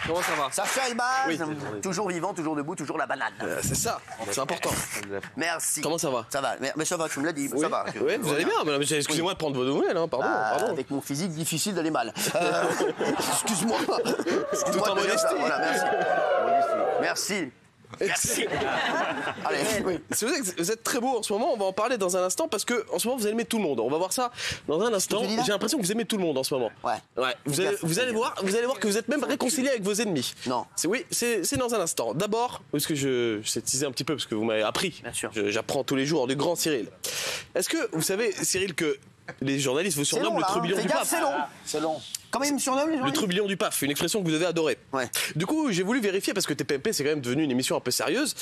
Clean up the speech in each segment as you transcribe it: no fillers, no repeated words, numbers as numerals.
Comment ça va? Sacha Elbaz, Oui. toujours vivant, toujours debout, toujours la banane. C'est ça, c'est important. Merci. Comment ça va? Ça va, mais ça va, tu me l'as dit, Oui. ça va. Oui, vous allez bien, mais excusez-moi de prendre vos nouvelles, hein. Pardon. Avec mon physique, difficile d'aller mal. Excuse-moi. Tout en modestie. Voilà, merci. Merci. Allez, oui. C'est vrai que vous êtes très beau en ce moment, on va en parler dans un instant parce que en ce moment vous aimez tout le monde. On va voir ça dans un instant. J'ai l'impression que vous aimez tout le monde en ce moment. Ouais. Vous allez voir que vous êtes même réconcilié avec vos ennemis. Non. C'est dans un instant. D'abord, parce que je sais teaser un petit peu parce que vous m'avez appris. Bien sûr. J'apprends tous les jours du grand Cyril. Est-ce que vous savez, Cyril, que les journalistes vous surnomment le trublion du PAF? C'est long. C'est long. Comment ils me surnomment les gens? Le trublion du PAF, une expression que vous devez adorer. Ouais. Du coup, j'ai voulu vérifier, parce que TPMP, c'est quand même devenu une émission un peu sérieuse,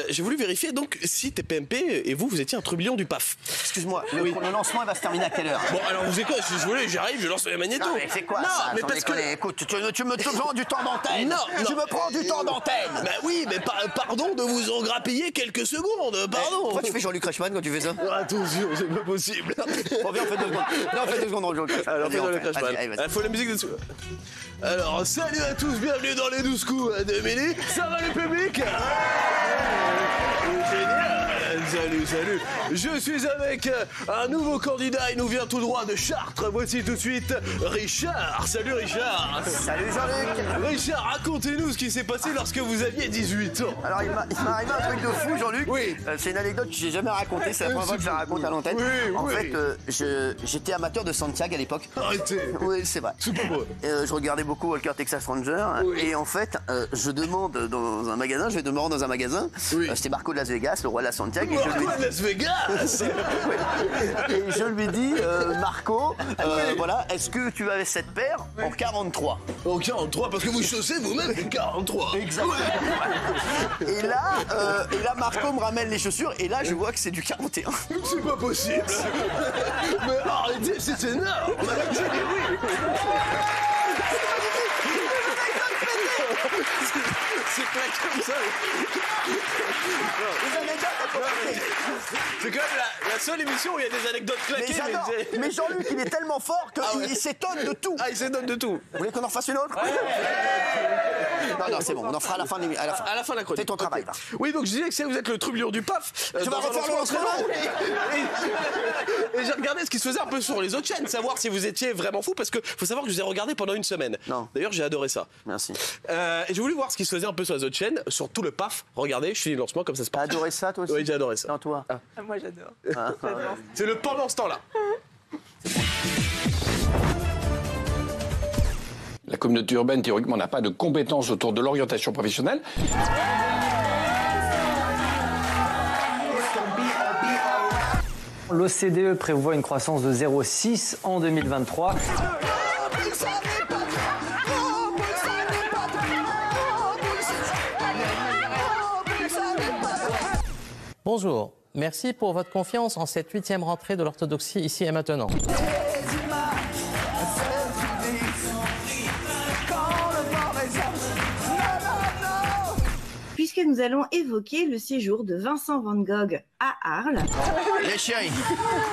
j'ai voulu vérifier donc si TPMP et vous étiez un trublion du PAF. Excuse-moi, le lancement il va se terminer à quelle heure? Bon, alors vous savez quoi, si je voulais, j'arrive, je lance les magnétos. Non, mais c'est quoi non, ça? mais Sans parce déconner. que... Écoute, tu me prends du temps d'antenne. Non. Tu me prends du temps d'antenne. Bah oui, mais pardon de vous en grappiller quelques secondes, pardon. Pourquoi tu fais Jean-Luc Reichmann quand tu fais ça? Attention, c'est pas possible. Bon, viens, on fait 2 secondes. Non, on fait 2 secondes dans le Jean-Luc Reichmann. Alors, Vas-y, fais dans on le fait. Crashman. Vas-y, vas-y. Il faut la musique dessus. Alors, salut à tous, bienvenue dans les 12 coups de Mélie. Ça va le public? Génial. Salut. Je suis avec un nouveau candidat, il nous vient tout droit de Chartres. Voici tout de suite Richard. Salut Richard. Salut Jean-Luc. Richard, racontez-nous ce qui s'est passé lorsque vous aviez 18 ans. Alors, il m'est arrivé un truc de fou, Jean-Luc. Oui. C'est une anecdote que j'ai jamais racontée, c'est la première fois que je la raconte à l'antenne. Oui, en oui. fait, j'étais amateur de Santiago à l'époque. Arrêtez. Oui, c'est vrai. C'est pas beau. Je regardais beaucoup Walker Texas Ranger. Oui. Et en fait, je demande dans un magasin, je vais me rendre dans un magasin. Oui. C'était Marco de Las Vegas, le roi de la Santiago. Et je lui Marco de Las Vegas. Et je lui dis, Marco, voilà, est-ce que tu avais cette paire en 43? En 43, parce que vous chaussez vous-même en 43. Exactement. Et là, Marco me ramène les chaussures et là, je vois que c'est du 41. C'est pas possible. Mais arrêtez, c'est énorme. J'ai dit oui. C'est pas comme ça. C'est quand même la seule émission où il y a des anecdotes claquées. Mais j'adore. Mais Jean-Luc, il est tellement fort qu'il s'étonne de tout. Ah, il s'étonne de tout. Vous voulez qu'on en fasse une autre? Non, c'est bon, on en fera à la fin de l'émission. À la fin de la chronique. Fais ton travail, là. Oui, donc je disais que vous êtes le trublion du PAF. Tu vas refaire le lancement. Et j'ai regardé ce qui se faisait un peu sur les autres chaînes, savoir si vous étiez vraiment fou, parce que faut savoir que je vous ai regardé pendant une semaine. Non. D'ailleurs, j'ai adoré ça. Merci. Et j'ai voulu voir ce qui se faisait un peu sur les autres chaînes, sur tout le PAF. Regardez, je suis le lancement comme ça se T'as passe. adoré ça, toi aussi? Oui, j'ai adoré ça. Non, toi? Moi j'adore. C'est le pendant ce temps-là. La communauté urbaine, théoriquement, n'a pas de compétences autour de l'orientation professionnelle. L'OCDE prévoit une croissance de 0,6 en 2023. Bonjour, merci pour votre confiance en cette 8e rentrée de l'orthodoxie ici et maintenant. Puisque nous allons évoquer le séjour de Vincent Van Gogh à Arles. Les chéris.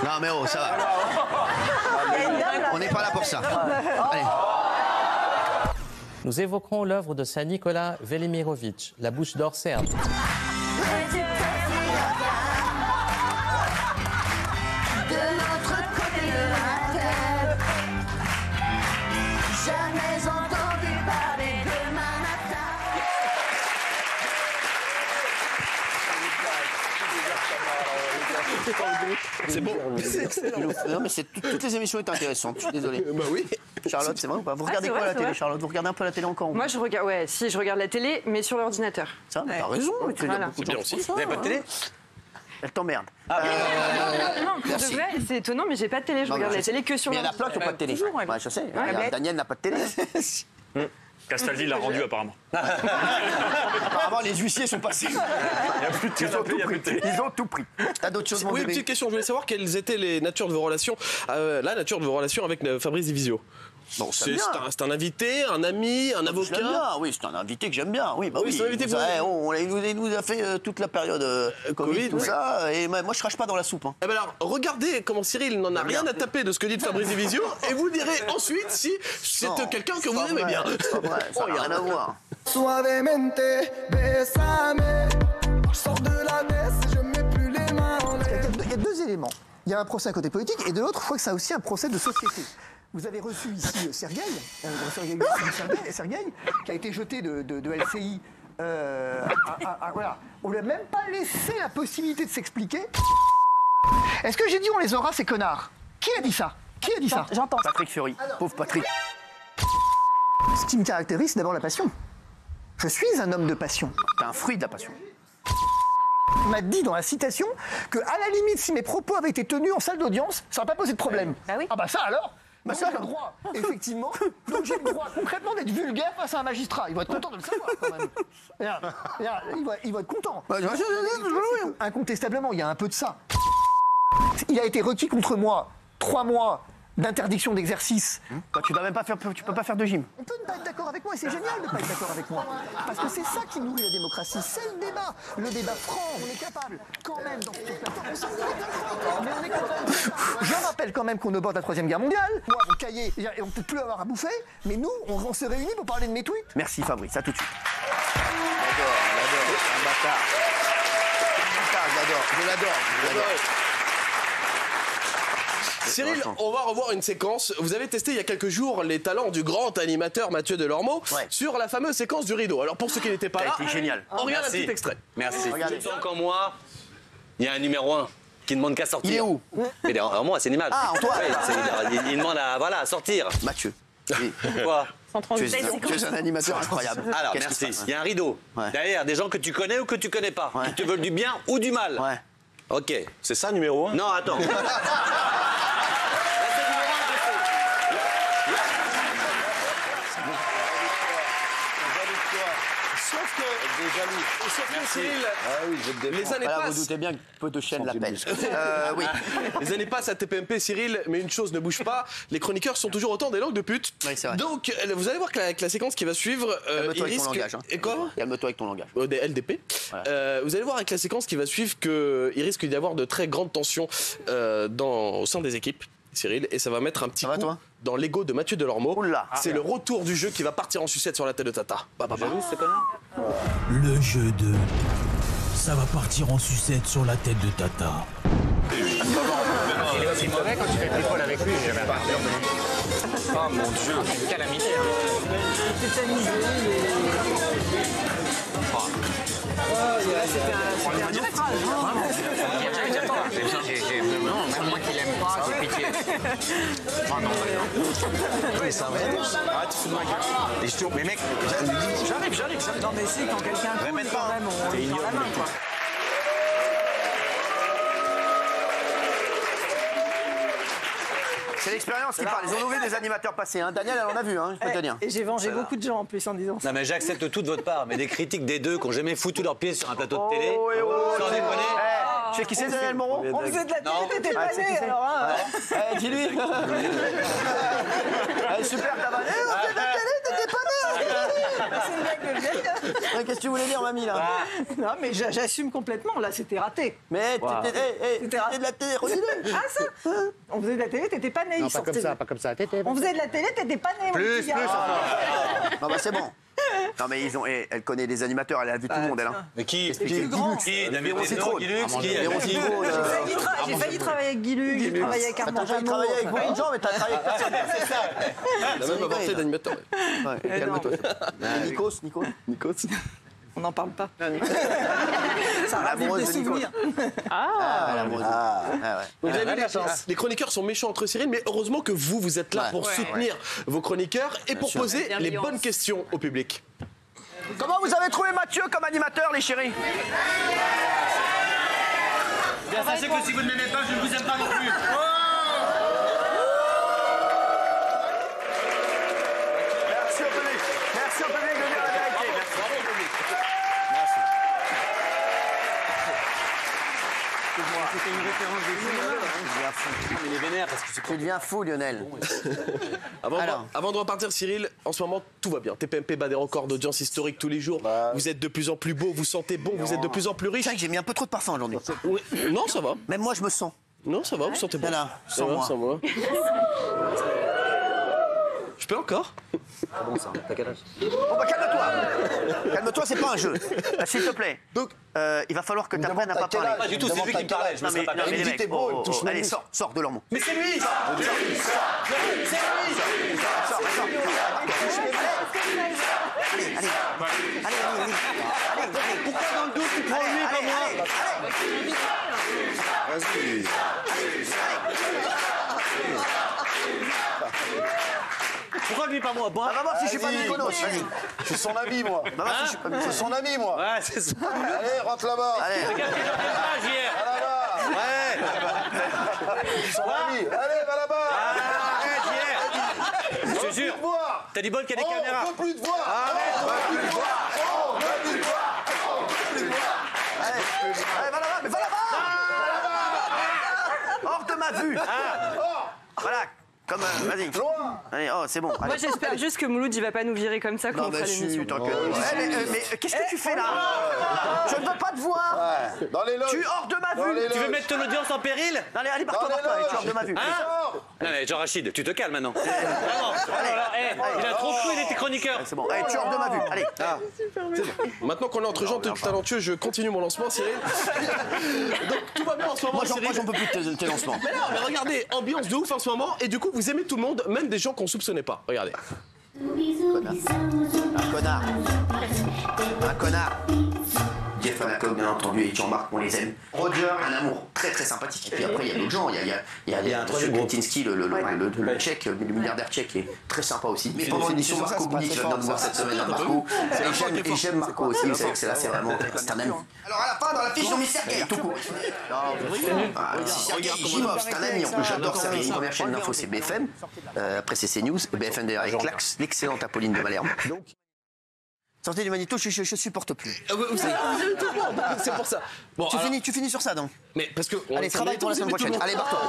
Non, mais oh, ça va. On n'est pas là pour ça. Allez. Nous évoquerons l'œuvre de Saint Nicolas Velimirovitch, La Bouche d'or serbe. C'est bon. Non, mais toutes les émissions étaient intéressantes. Je suis désolé. Bah oui. Charlotte, c'est vrai ou pas? Vous regardez c'est quoi vrai, à la c'est télé, vrai. Charlotte? Vous regardez un peu la télé encore? Moi je regarde, je regarde la télé, mais sur l'ordinateur. Ça, t'as raison. Tu Voilà. as beaucoup de C'est bien gens aussi. qui font ça. Vous avez pas de télé? Elle t'emmerde. Non, pour de Merci. vrai, c'est étonnant, mais j'ai pas de télé, je Non, regarde mais la je sais. télé que sur Mais il y en a l'ordinateur. plein qui n'ont pas de télé. Toujours, ouais. Ouais, je sais. Ouais. Daniel n'a pas de télé. Castaldi l'a rendu apparemment. Apparemment, les huissiers sont passés. Ils ont tout pris. T'as d'autres choses, mon Oui, bébé? petite question. Je voulais savoir quelles étaient les natures de vos relations, la nature de vos relations avec Fabrice Divisio. Bon, C'est un invité, un ami, un Je avocat. l'aime bien, oui, c'est un invité que j'aime bien. Oui, bah Oui, c'est un invité que vous aimez. il nous a fait toute la période Covid, tout oui. ça. Et moi, je crache pas dans la soupe. Hein. Eh ben alors, regardez comment Cyril n'en a rien à taper de ce que dit Fabrice Divisio, et vous direz ensuite si c'est Non, quelqu'un que c'est vous pas aimez vrai, bien. c'est pas vrai, ça n'a rien à voir. Suavemente, besame. Je sors de la messe, je mets plus les mains en l'air. Il y a deux éléments. Il y a un procès à côté politique et de l'autre, je crois que ça a aussi un procès de société. Vous avez reçu ici Sergueï, Sergueï, qui a été jeté de LCI. Voilà. On lui a même pas laissé la possibilité de s'expliquer. Est-ce que j'ai dit on les aura, ces connards? Qui a dit ça? Qui a dit ça? J'entends. Patrick Fiori, pauvre Patrick. Ce qui me caractérise, c'est d'abord la passion. Je suis un homme de passion. T'es un fruit de la passion. Il m'a dit dans la citation que, à la limite, si mes propos avaient été tenus en salle d'audience, ça n'aurait pas posé de problème. Ah oui. Ah bah ça alors. Bah ça, j'ai le droit, effectivement. Donc j'ai le droit concrètement d'être vulgaire face à un magistrat. Il va être content de le savoir quand même. Il va être content. Incontestablement, il y a un peu de ça. Il a été requis contre moi 3 mois d'interdiction d'exercice. Toi, tu peux pas faire de gym. On peut ne pas être d'accord avec moi et c'est génial de ne pas être d'accord avec moi. Parce que c'est ça qui nourrit la démocratie, c'est le débat franc. On est capable quand même dans ce mais on est capable. Je rappelle quand même qu'on est au bord de la 3e guerre mondiale. Moi, mon cahier, et on peut plus avoir à bouffer, mais nous, on se réunit pour parler de mes tweets. Merci Fabrice, à tout de suite. J'adore, c'est un bâtard. Je l'adore. Cyril, on va revoir une séquence. Vous avez testé il y a quelques jours les talents du grand animateur Mathieu Delormeau sur la fameuse séquence du rideau. Alors pour ceux qui n'étaient pas là, été génial. On regarde un Merci. petit extrait. Merci. Regardez. Tout le temps comme moi, il y a un numéro 1 qui demande qu'à sortir. Il est où? Mais derrière moi, c'est Nîmes. Ah, Antoine. Il demande à sortir. Mathieu. Oui. Quoi? Tu es un animateur incroyable. Alors, Qu'est-ce qui se merci. passe? Il y a un rideau. Ouais. Derrière, des gens que tu connais ou que tu connais pas. Ouais. Qui te veulent du bien ou du mal. Ouais. Ok. C'est ça, numéro 1? Non, attends. Sauf que Cyril, les années Voilà, vous passent. doutez bien que peu de chaînes l'appellent. Oui. Les années passent à TPMP, Cyril, mais une chose ne bouge pas, les chroniqueurs sont toujours autant des langues de pute. Oui, c'est vrai. Donc, vous allez voir qu'avec la séquence qui va suivre, Calme-toi il avec ton risque... langage. Hein. Et quoi? Calme-toi avec ton langage. Des LDP. Voilà. Vous allez voir avec la séquence qui va suivre qu'il risque d'y avoir de très grandes tensions au sein des équipes, Cyril, et ça va mettre un petit va, coup toi dans l'ego de Mathieu Delormeau. Oula. C'est le retour du jeu qui va partir en sucette sur la tête de Tata. Le jeu de... Ça va partir en sucette sur la tête de Tata. C'est vrai quand tu fais le people avec lui, j'avais Oh mon Dieu, quelle calamité. Même moi qui l'aime pas, j'ai pitié. Oh non, Oui, c'est un vrai. Arrête, tu fous de ma gueule. Et je te... Mais mec, j'arrive. Non mais si, quand quelqu'un coule, quand même, on lui tend la main, quoi. C'est l'expérience qui parle. Ils ont trouvé des animateurs passés. Hein. Daniel, elle en a vu, hein, je peux te dire. Et j'ai vengé beaucoup de gens en plus en disant ça. Non, mais j'accepte tout de votre part. Mais des critiques des deux qui n'ont jamais foutu leurs pieds sur un plateau de télé. Sans déconner. Tu sais qui c'est, Daniel Moreau? On faisait de la télé, Non. t'étais pas né, alors hein. Dis-lui. Super, t'as vanné. On fait de la télé, t'étais pas né. C'est une blague de vieille. Qu'est-ce que tu voulais dire, mamie, là? Non mais j'assume complètement, là c'était raté. Mais t'étais de la télé, redis-le. Ah ça? On faisait de la télé, t'étais pas né. Non, il pas comme sortait. ça, pas comme ça. On faisait de la télé, t'étais pas né. mon petit gars. Non, bah c'est bon. Non, mais elle connaît les animateurs, elle a vu tout le monde, elle. Hein. Mais qui? plus grand. Qui? David Véron Besnard, Citron. Guy Lux, qui? Véron Citron, J'ai failli travailler avec Guy Lux, j'ai travaillé avec Armand T'as failli Jameau. travailler avec beaucoup de gens, mais t'as travaillé avec personne. C'est ça. Il a même avorté d'animateur. Ouais, calme-toi. Nikos. On n'en parle pas. Ça ravive L'amoureuse des de Nicole. souvenirs. L'amoureuse. Ah ouais. Vous avez vu, les chroniqueurs sont méchants entre Cyril, mais heureusement que vous êtes là pour soutenir vos chroniqueurs et pour poser les bonnes questions au public. Comment vous avez trouvé Mathieu comme animateur, les chéris? Bien, sachez que si vous ne m'aimez pas, je ne vous aime pas non plus. Merci au public. Merci au public de dire la vérité. Tu deviens fou, Lionel. Avant de repartir, Cyril, en ce moment, tout va bien. TPMP bat des records d'audience historique tous les jours. Vous êtes de plus en plus beau, vous sentez bon, vous êtes de plus en plus riche. C'est vrai que j'ai mis un peu trop de parfum aujourd'hui. Oui. Non, ça va. Même moi, je me sens. Non, ça va, vous sentez bon. Voilà, Ça va, sans sans moi. moi. Je peux encore? Bon, ça, t'as quel âge? Bon bah calme-toi. Calme-toi, c'est pas un jeu. S'il te plaît. Donc, il va falloir que tu apprennes à pas parler. Pas du tout, c'est lui qui me parlait. Je me serais pas Non, mais permis. les mecs, allez, sors de leur mot. mais c'est lui! Sors. Allez. Pourquoi dans le doute tu prends lui et pas moi? Vas-y. Pourquoi lui, pas moi? Va voir si je suis pas Mykonos, vas-y. Je suis son ami, moi. Va voir si je suis pas Mykonos. C'est son ami, moi. Ouais, c'est ça. Allez, rentre là-bas. Allez. Hier. Là-bas. Ouais. Je suis son ami. Allez, va là-bas. Arrête, hier. Je te jure. T'as dit bol qu'il y a des caméras. On veut plus te voir. On veut plus te voir. On veut plus te voir. On veut plus te voir. Allez, va là-bas, mais va là-bas. Hors de ma vue. Voilà. Comme, vas-y. Allez, oh, c'est bon. Moi, j'espère juste que Mouloud, il va pas nous virer comme ça quand Non, on fera mais l'émission. tant que... mais qu'est-ce que tu fais là? Je ne veux pas te voir. Dans les loges. Tu es hors de ma Dans vue. les Tu veux loges. mettre ton audience en péril? Allez, barre-toi, allez, tu es hors de ma vue. Hein? Non mais Jean-Rachid, tu te calmes maintenant. Vraiment. Il a trop cru, il était chroniqueur. C'est bon, allez, tu es hors de ma vue. Allez. Maintenant qu'on est entre gens talentueux, je continue mon lancement, Cyril. Donc tout va bien en ce moment, Moi, Cyril. j'en peux plus de tes lancements. Mais non, mais regardez, ambiance de ouf en ce moment, et du coup vous aimez tout le monde, même des gens qu'on soupçonnait pas. Regardez. Un connard. Jeff Hancock, bien entendu, et Jean-Marc, on les aime. Roger, un amour très très sympathique. Et puis après, il y a d'autres gens. Il y a Monsieur Kretinsky, le tchèque, le milliardaire tchèque, qui est très sympa aussi. Mais pendant l'émission, Marco Bunic vient de voir cette semaine à Marco. Et j'aime Marco aussi, vous savez que c'est là, c'est vraiment un ami. Alors à la fin, dans la fiche, on met Sergei, tout court. Sergei Jimov, c'est un ami. En plus, j'adore Sergei. Une première chaîne d'info, c'est BFM. Après, c'est CNews. BFM d'ailleurs, avec l'excellente Apolline de Malherbe. Sortez du magnéto, je supporte plus. Vous savez tout le monde, c'est pour ça. Bon, Tu finis sur ça donc. Mais parce que... Allez, travaille pour la semaine prochaine. Allez, barre-toi.